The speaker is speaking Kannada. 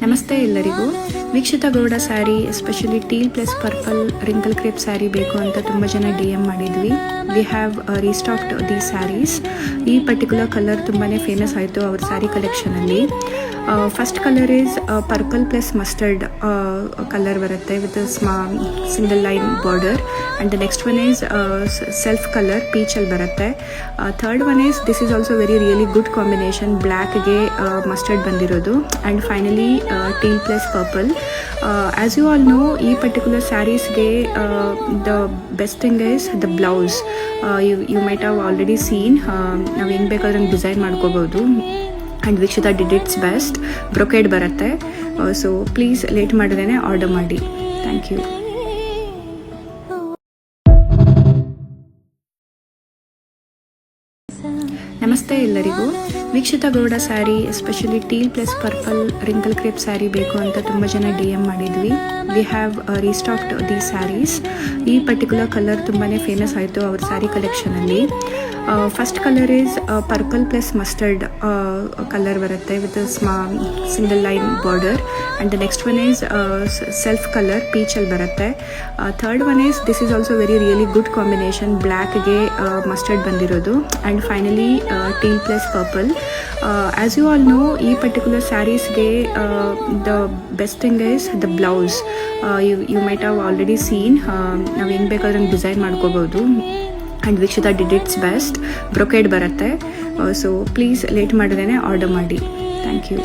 ನಮಸ್ತೆ ಎಲ್ಲರಿಗೂ. Vikshita Gowda sari, especially teal plus purple wrinkle crepe sari ಬೇಕು ಅಂತ ತುಂಬ ಜನ DM ಮಾಡಿದ್ವಿ. We have restocked the saris. ಈ ಪರ್ಟಿಕ್ಯುಲರ್ ಕಲರ್ ತುಂಬಾ ಫೇಮಸ್ ಆಯಿತು ಅವ್ರ ಸ್ಯಾರಿ ಕಲೆಕ್ಷನಲ್ಲಿ. First colour is purple plus mustard colour ಬರುತ್ತೆ with single line border. And the next one is self colour ಪೀಚಲ್ಲಿ ಬರುತ್ತೆ. Third one is this is also really good combination, ಬ್ಲ್ಯಾಕ್ಗೆ ಮಸ್ಟರ್ಡ್ ಬಂದಿರೋದು. And finally teal plus purple. As you all know, ಈ ಪರ್ಟಿಕ್ಯುಲರ್ ಸ್ಯಾರೀಸ್ಗೆ the best thing is the blouse. You might have already seen. ನಾವು ಹೆಂಗೆ ಬೇಕಾದ್ರೆ ಡಿಸೈನ್ ಮಾಡ್ಕೋಬೋದು. And Vikshita did its best. Brocade ಬರುತ್ತೆ. ಸೊ ಪ್ಲೀಸ್ ಲೇಟ್ ಮಾಡಿದ್ರೆ ಆರ್ಡರ್ ಮಾಡಿ. Thank you. ನಮಸ್ತೆ ಎಲ್ಲರಿಗೂ. Vikshita Gowda sari, especially teal plus purple wrinkle crepe sari ಬೇಕು ಅಂತ ತುಂಬ ಜನ DM ಮಾಡಿದ್ವಿ. We have restocked the saris. ಈ ಪರ್ಟಿಕ್ಯುಲರ್ ಕಲರ್ ತುಂಬಾ ಫೇಮಸ್ ಆಯಿತು ಅವ್ರ ಸ್ಯಾರಿ ಕಲೆಕ್ಷನಲ್ಲಿ. First colour is purple plus mustard colour ಬರುತ್ತೆ with single line border. And the next one is self colour ಪೀಚಲ್ಲಿ ಬರುತ್ತೆ. Third one is this is also really good combination, ಬ್ಲ್ಯಾಕ್ಗೆ ಮಸ್ಟರ್ಡ್ ಬಂದಿರೋದು. And finally teal plus purple. As you all know, ಈ ಪರ್ಟಿಕ್ಯುಲರ್ ಸ್ಯಾರೀಸ್ಗೆ the best thing is the blouse. You might have already seen. ನಾವು ಹೆಂಗೆ ಬೇಕಾದ್ರೆ ಡಿಸೈನ್ ಮಾಡ್ಕೋಬೋದು. And Vikshita did its best. Brocade ಬರುತ್ತೆ. ಸೊ ಪ್ಲೀಸ್ ಲೇಟ್ ಮಾಡಿದ್ರೆ ಆರ್ಡರ್ ಮಾಡಿ. Thank you.